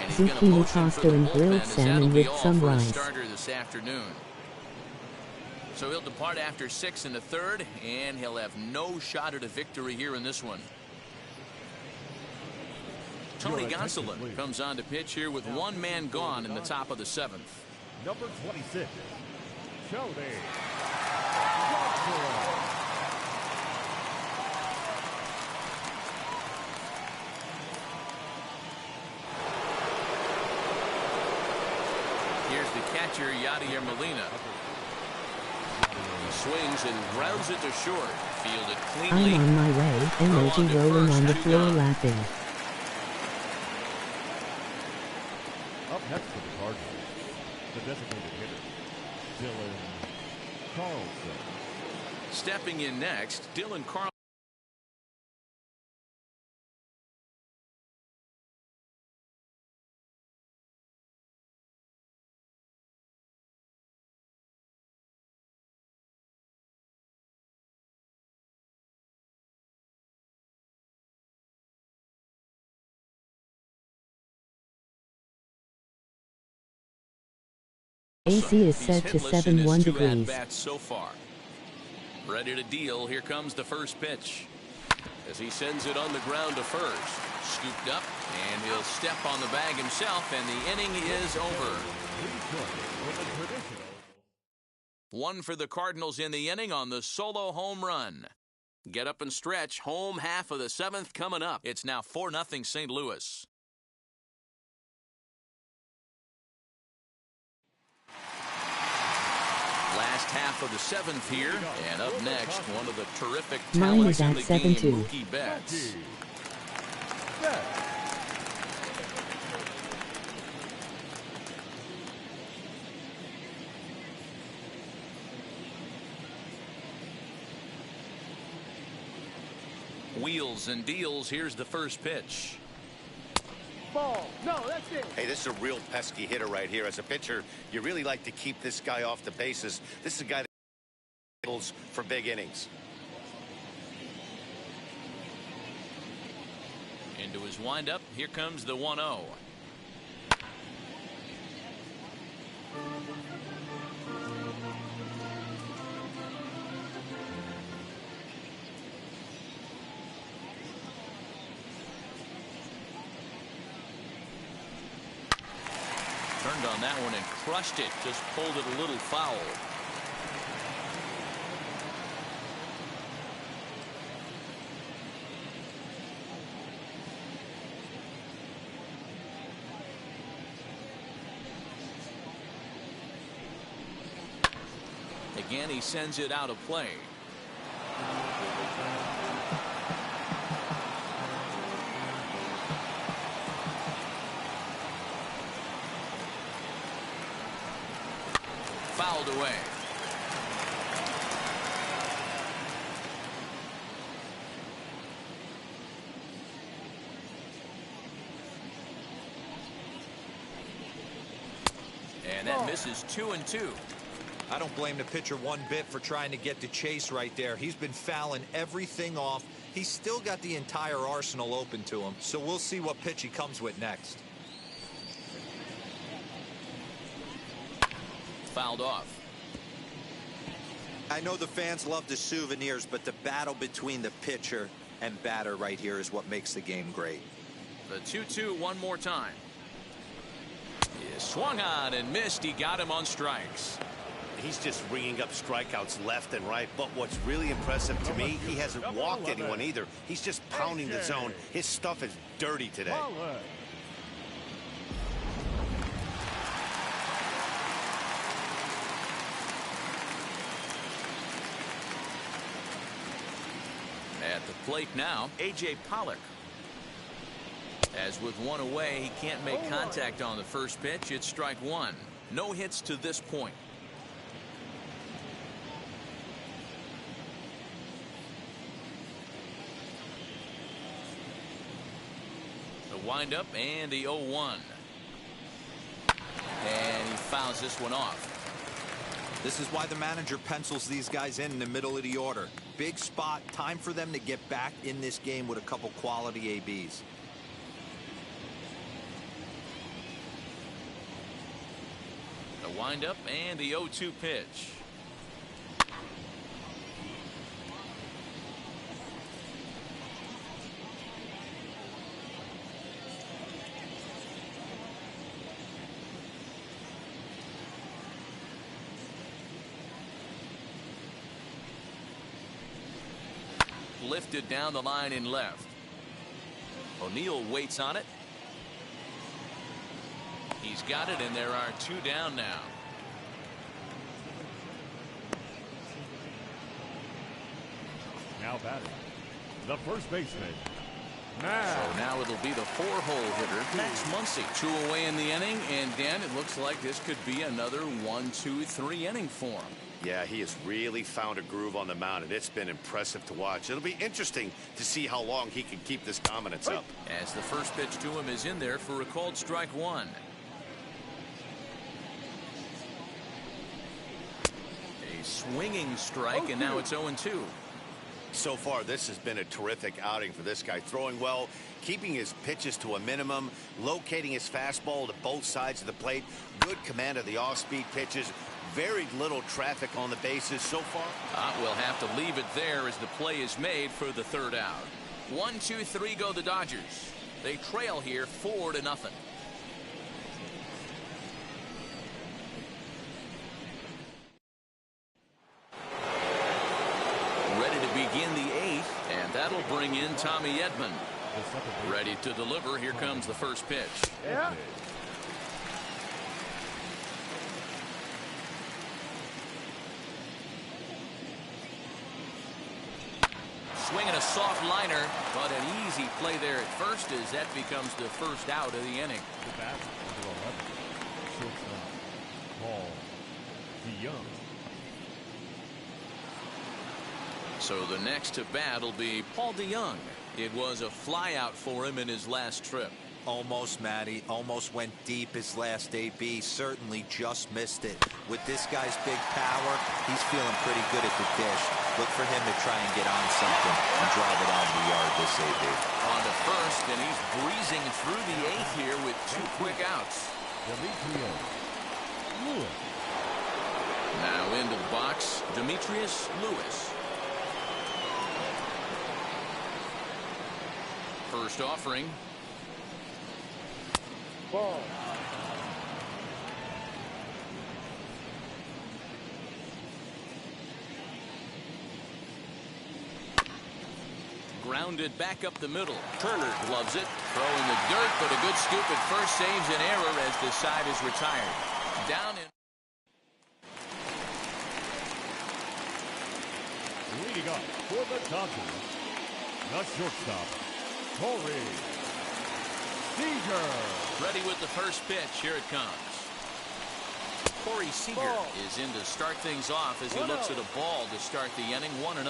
And he's going to Zucchini motion for pasta the and grilled bullpen as salmon that'll be with all some for the rice. starter this afternoon. So he'll depart after 6 1/3, and he'll have no shot at a victory here in this one. Tony Gonsolin comes on to pitch here with one man gone in the top of the 7th. Number 26, Tony. Here's the catcher, Yadier Molina. He swings and grounds it to short. Fielded cleanly. I'm on my way, emoji rolling on the floor laughing. Up next for the Cardinals, the designated hitter, Dylan Carlson. Stepping in next, Dylan Carlson. AC is set to 71 degrees. So far. Ready to deal. Here comes the first pitch. As he sends it on the ground to first. Scooped up, and he'll step on the bag himself, and the inning is over. 1 for the Cardinals in the inning on the solo home run. Get up and stretch. Home half of the 7th coming up. It's now 4-0 St. Louis. Last half of the 7th here, and up next, one of the terrific talents in the game, Mookie Betts. Wheels and deals. Here's the first pitch. Ball. No, that's it. Hey, this is a real pesky hitter right here. As a pitcher, you really like to keep this guy off the bases. This is a guy that handles for big innings. Into his windup. Here comes the 1-0. Turned on that one and crushed it. Just pulled it a little foul. Again, he sends it out of play. Fouled away. And that misses 2-2. I don't blame the pitcher one bit for trying to get the chase right there. He's been fouling everything off. He's still got the entire arsenal open to him. So we'll see what pitch he comes with next. Fouled off. I know the fans love the souvenirs, but the battle between the pitcher and batter right here is what makes the game great. The 2-2 one more time. He swung on and missed. He got him on strikes. He's just ringing up strikeouts left and right. But what's really impressive to me, he hasn't walked anyone either. He's just pounding the zone. His stuff is dirty today. At the plate now, A.J. Pollock. As with one away, he can't make contact on the first pitch. It's strike one. No hits to this point. The windup and the 0-1. And he fouls this one off. This is why the manager pencils these guys in the middle of the order. Big spot, time for them to get back in this game with a couple quality ABs. The windup and the 0-2 pitch. Lifted down the line in left. O'Neill waits on it. He's got it, and there are two down now. Now batting, the first baseman. So now it'll be the 4-hole hitter, Max Muncy. 2 away in the inning, and Dan, it looks like this could be another 1-2-3 inning for him. Yeah, he has really found a groove on the mound, and it's been impressive to watch. It'll be interesting to see how long he can keep this dominance up. As the first pitch to him is in there for a called strike one. A swinging strike, and now it's 0-2. So far, this has been a terrific outing for this guy. Throwing well, keeping his pitches to a minimum, locating his fastball to both sides of the plate, good command of the off-speed pitches, very little traffic on the bases so far. We'll have to leave it there as the play is made for the third out. 1-2-3 go the Dodgers. They trail here 4-0. Ready to begin the 8th, and that'll bring in Tommy Edman. Ready to deliver. Here comes the first pitch. Yeah. Swinging a soft liner, but an easy play there at first as that becomes the first out of the inning. The bat, number 11, shortstop, Paul DeYoung. So the next to bat will be Paul DeYoung. It was a flyout for him in his last trip. Almost, Matty. Almost went deep his last AB. Certainly just missed it. With this guy's big power, he's feeling pretty good at the dish. Look for him to try and get on something and drive it on the yard this AB. On to first, and he's breezing through the eighth here with 2 quick outs. Now into the box, Demetrius Lewis. First offering. Ball. Grounded back up the middle. Turner gloves it. Throw in the dirt, but a good scoop at first saves an error as the side is retired. Down in. Leading up for the Dodgers, the shortstop, Corey Seager. Ready with the first pitch. Here it comes. Corey Seager is in to start things off as he looks at a ball to start the inning. 1-0.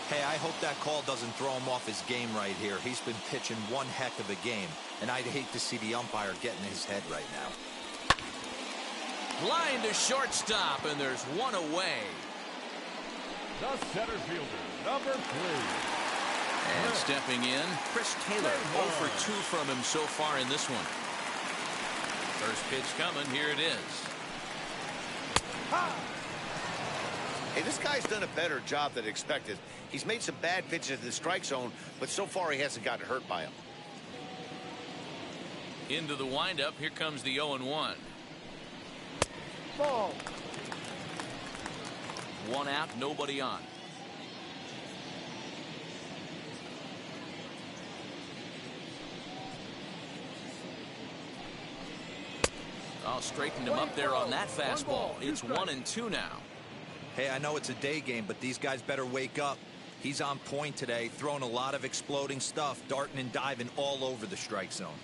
Hey, I hope that call doesn't throw him off his game right here. He's been pitching one heck of a game, and I'd hate to see the umpire get in his head right now. Line to shortstop, and there's one away. The center fielder, number 3. And stepping in, Chris Taylor. 0 for 2 from him so far in this one. First pitch coming. Here it is. Hey, this guy's done a better job than expected. He's made some bad pitches in the strike zone, but so far he hasn't gotten hurt by them. Into the windup. Here comes the 0-1. Ball. 1 out, nobody on. I'll straighten him up there on that fastball. It's 1-2 now. Hey, I know it's a day game, but these guys better wake up. He's on point today, throwing a lot of exploding stuff, darting and diving all over the strike zone.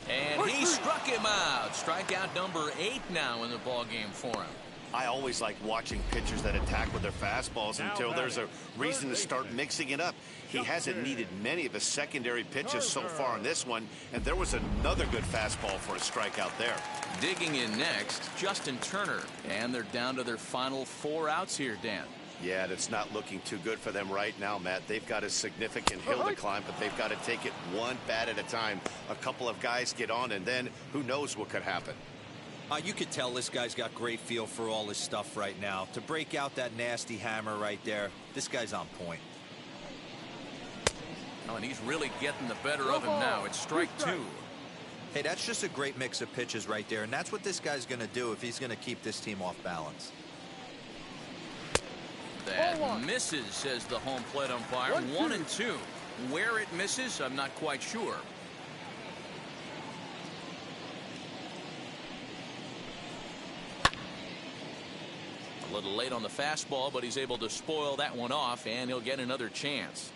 And he struck him out. Strikeout number 8 now in the ball game for him. I always like watching pitchers that attack with their fastballs until there's a reason to start mixing it up. He hasn't needed many of his secondary pitches so far in this one, and there was another good fastball for a strikeout there. Digging in next, Justin Turner. And they're down to their final 4 outs here, Dan. Yeah, that's not looking too good for them right now, Matt. They've got a significant hill to climb, but they've got to take it one bat at a time. A couple of guys get on, and then who knows what could happen. You could tell this guy's got great feel for all his stuff right now. To break out that nasty hammer right there, this guy's on point. Oh, and he's really getting the better of him now. It's strike 2. Hey, that's just a great mix of pitches right there, and that's what this guy's going to do if he's going to keep this team off balance. That misses, says the home plate umpire. 1-2. Where it misses, I'm not quite sure. A little late on the fastball, but he's able to spoil that one off, and he'll get another chance.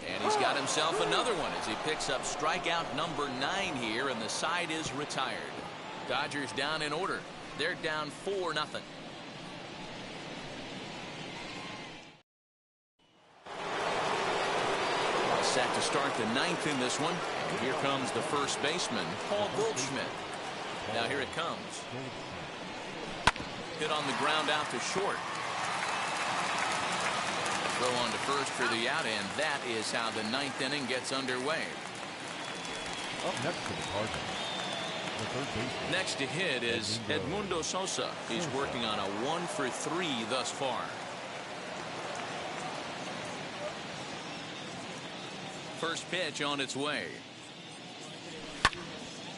And he's got himself another one as he picks up strikeout number 9 here, and the side is retired. Dodgers down in order. They're down 4-0. Set to start the 9th in this one. And here comes the first baseman, Paul Goldschmidt. Now here it comes. Hit on the ground out to short. Throw on to first for the out, and that is how the 9th inning gets underway. Up next to the Cardinals, the third baseman. Next to hit is Edmundo Sosa. He's working on a 1 for 3 thus far. First pitch on its way.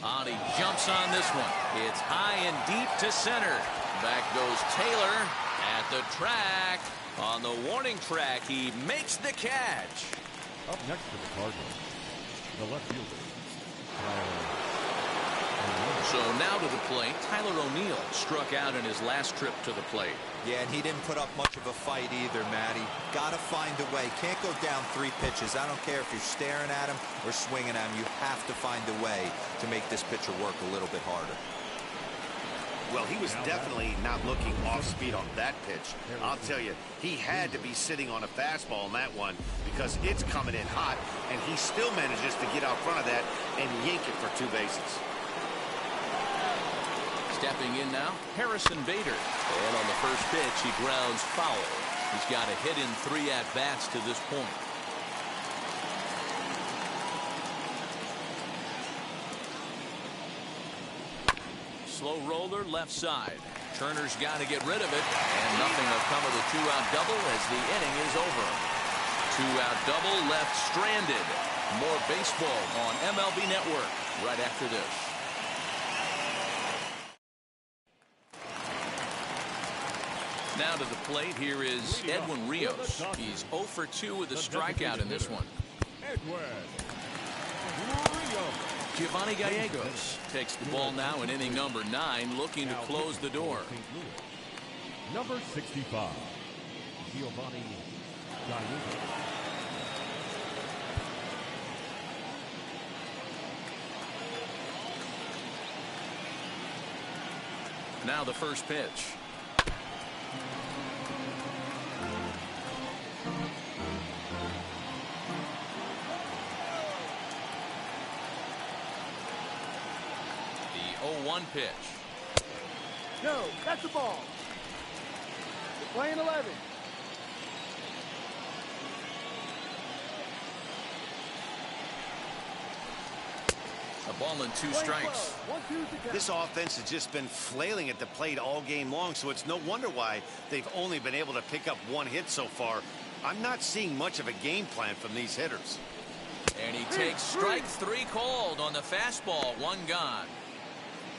And he jumps on this one. It's high and deep to center. Back goes Taylor at the track. On the warning track, he makes the catch. Up next to the Cardinals, the left fielder. So now to the plate, Tyler O'Neill struck out in his last trip to the plate. Yeah, and he didn't put up much of a fight either, Matty. Got to find a way. Can't go down 3 pitches. I don't care if you're staring at him or swinging at him. You have to find a way to make this pitcher work a little bit harder. Well, he was definitely not looking off speed on that pitch. I'll tell you, he had to be sitting on a fastball on that one because it's coming in hot, and he still manages to get out front of that and yank it for 2 bases. Stepping in now, Harrison Bader. And on the first pitch, he grounds foul. He's got a hit in 3 at-bats to this point. Slow roller left side. Turner's got to get rid of it, and nothing will come of the 2-out double as the inning is over. 2-out double left stranded. More baseball on MLB Network right after this. Now to the plate, here is Edwin Rios. He's 0 for 2 with a strikeout in this one. Giovanni Gallegos takes the ball now in inning number 9, looking to close the door. Number 65, Giovanni Gallegos. Now the first pitch. The 0-1 pitch. No, that's the ball. You're playing 11. A ball and 2 strikes. This offense has just been flailing at the plate all game long, so it's no wonder why they've only been able to pick up 1 hit so far. I'm not seeing much of a game plan from these hitters. And he takes strike 3 called on the fastball. 1 gone.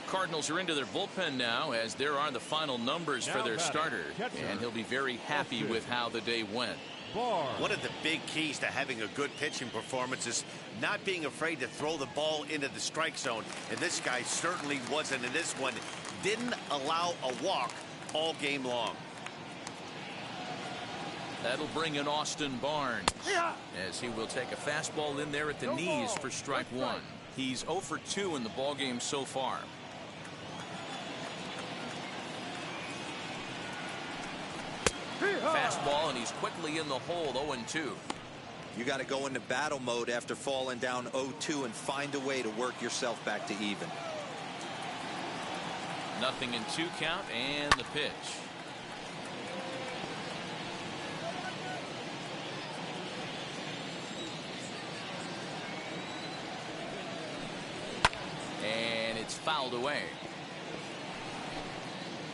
Cardinals are into their bullpen now, as there are the final numbers for their starter, and he'll be very happy with how the day went. One of the big keys to having a good pitching performance is not being afraid to throw the ball into the strike zone, and this guy certainly wasn't in this one. Didn't allow a walk all game long. That'll bring in Austin Barnes, as he will take a fastball in there at the knees for strike 1. He's 0 for 2 in the ballgame so far. Fastball, and he's quickly in the hole. 0-2. You got to go into battle mode after falling down 0-2 and find a way to work yourself back to even. 0-2 count, and the pitch. And it's fouled away.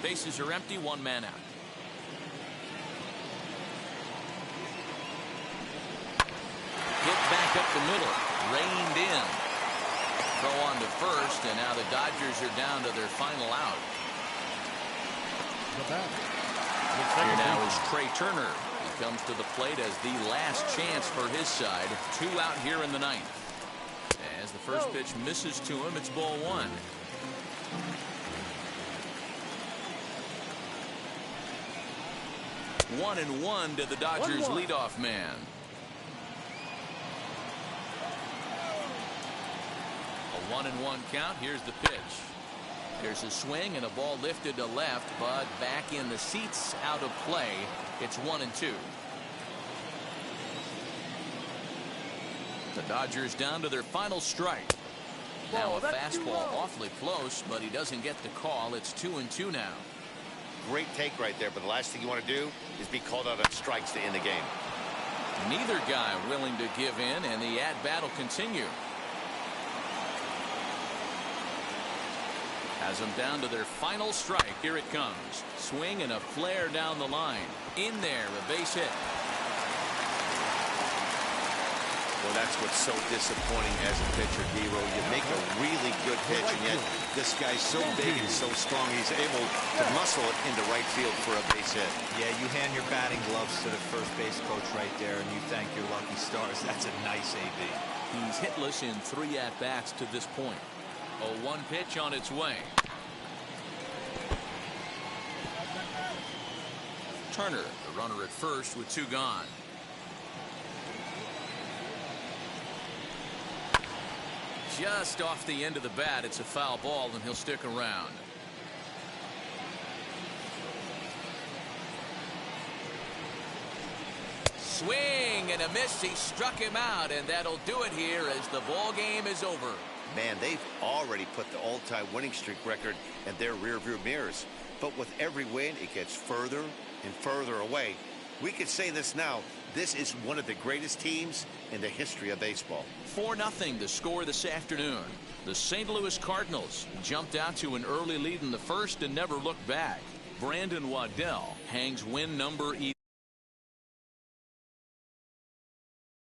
Bases are empty, 1 man out. Hit back up the middle, reined in. Throw on to first, and now the Dodgers are down to their final out. Here now is Trey Turner. He comes to the plate as the last chance for his side. 2 out here in the 9th. As the first pitch misses to him, it's ball 1. One and 1 to the Dodgers leadoff man. A 1-1 count. Here's the pitch. There's a swing and a ball lifted to left, but back in the seats, out of play. It's 1-2. The Dodgers down to their final strike. Now a fastball awfully close, but he doesn't get the call. It's 2-2 now. Great take right there, but the last thing you want to do is be called out on strikes to end the game. Neither guy willing to give in, and the at-bat will continue. Has them down to their final strike. Here it comes. Swing and a flare down the line. In there, a base hit. Well, that's what's so disappointing as a pitcher, Hero. You make a really good pitch, and yet this guy's so big and so strong, he's able to muscle it into right field for a base hit. Yeah, you hand your batting gloves to the first base coach right there, and you thank your lucky stars. That's a nice AB. He's hitless in 3 at-bats to this point. A 1 pitch on its way. Turner, the runner at first with 2 gone. Just off the end of the bat, it's a foul ball, and he'll stick around. swing and a miss. He struck him out, and that'll do it here as the ball game is over. Man, they've already put the all-time winning streak record in their rearview mirrors. But with every win, it gets further and further away. We could say this now. This is one of the greatest teams in the history of baseball. 4-0 the score this afternoon. The St. Louis Cardinals jumped out to an early lead in the first and never looked back. Brandon Waddell hangs win number 11.